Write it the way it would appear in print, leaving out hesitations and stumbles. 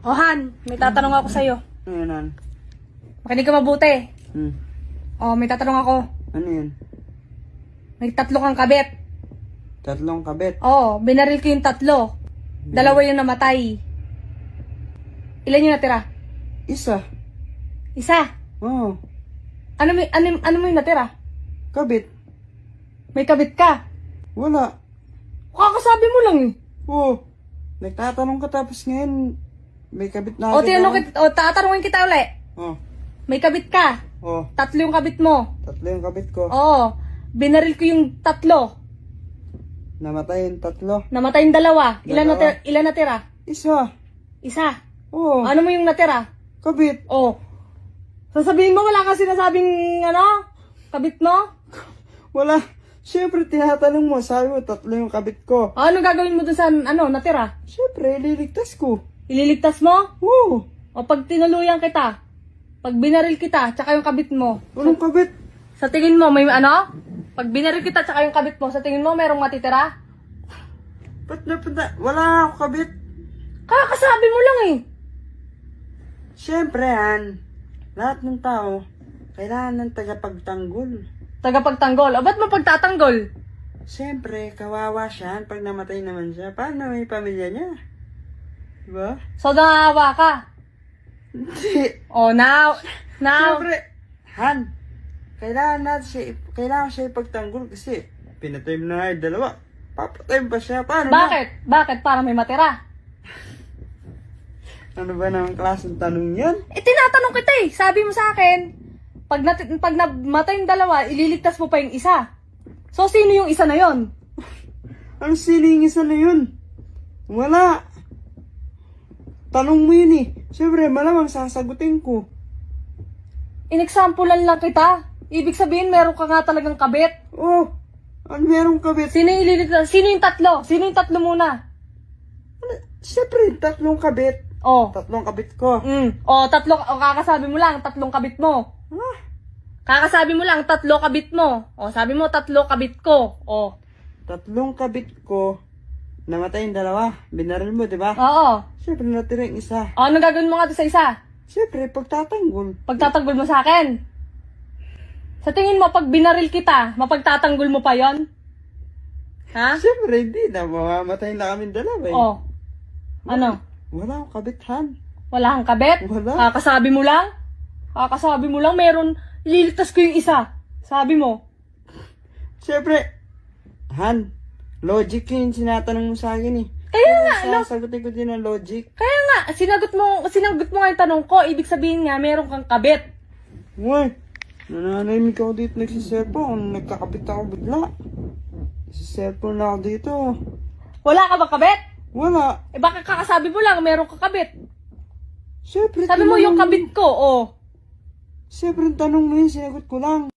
O Han, may tatanong ako sa'yo. Ano yan, Han? Makinig ka mabuti. Hmm. O, may tatanong ako. Ano yan? May 3 kang kabit. 3 kabit. Oo, binaril ko yung 3. 2 yung namatay. Ilan yung natira? Isa. Isa. Oo. Ano mo yung natira? Kabit. May kabit ka. Wala. Kakasabi mo lang eh. Oo. Nagtatanong ka tapos ngayon may kabit na O, agad ako. tatanungin kita uli. Oo. May kabit ka. Oo. 3 yung kabit mo. 3 yung kabit ko. Oo. Binaril ko yung 3. Namatay yung 3. Namatay yung 2. Dalawa. Ilan natira? Isa. Isa. Oo. Ano mo yung natira? Kabit. Oh. Sasabihin mo wala kang sinasabing kabit mo? Wala. Siyempre, tinatanong mo. Sabi mo, 3 yung kabit ko. Ano gagawin mo dun sa natira? Siyempre, liligtas ko. Ililigtas mo? Oo. O pag tinuluyan kita? Pag binaril kita, tsaka yung kabit mo? Walang kabit. Sa tingin mo, may Pag binaril kita, tsaka yung kabit mo, sa tingin mo, merong matitira? Ba't wala ako kabit? Kakasabi mo lang eh. Siyempre, Han. Lahat ng tao, kailangan ng tagapagtanggol. Tagapagtanggol. O ba't mo pagtatanggol? Siyempre, kawawa siya pag namatay naman siya. Paano may pamilya niya? Diba? So, naawa ka. Hindi. O, now. Siyempre, Han, kailangan siya ipagtanggol kasi pinatay mo na yung 2. Papatay pa siya. Paano Bakit? Bakit? Para may matira. Ano ba ng klaseng tanong yan? Tinatanong kita eh. Sabi mo sa akin, pag namatay yung 2, ililigtas mo pa yung isa. So, sino yung isa na yon? Ang siling isa na yun? Wala. Tanong mo yun eh. Siyempre, malamang sasagutin ko. In-examplean lang kita. Ibig sabihin, meron ka nga talagang kabit. Oh, merong kabit. Sino yung ililigtas? Sino yung 3? Sino yung 3 muna? Siyempre, 3 kabit. Oh. 3 kabit ko. O, 3. O, kakasabi mo lang, 3 kabit mo. Ah, Kakasabi mo lang, 3 kabit mo. O, sabi mo, 3 kabit ko. O. 3 kabit ko. Namatay yung 2. Binaril mo, di ba? Oo. Siyempre, natira yung isa. O, ano gagawin mo nga doon sa isa? Siyempre, pagtatanggol. Pagtatanggol mo sa akin. Sa tingin mo, pag binaril kita, mapagtatanggol mo pa yon? Ha? Siyempre, hindi na. Mamamatay na kami 2 eh. O. Ano? Wala akong kabit, Han. Wala kang kabit? Wala. Kakasabi mo lang? Kakasabi mo lang, meron, ililigtas ko yung isa. Sabi mo. Siyempre, Han, logic yun sinatanong mo sa akin eh. Kaya nga, sasagutin ko din ang logic. Kaya nga, sinagot mo nga yung tanong ko, ibig sabihin nga, meron kang kabit. Uy, nananahimik ako dito nagsiselfone. Nagkakabit ako bigla. Nagsiselfone na ako dito. Wala ka ba kabit? Wala. Eh baka kakasabi mo lang, meron ka kabit. Siyempre, Sabi mo yung kabit ko, oh. Siyempre, tanong mo yun, sinagot ko lang.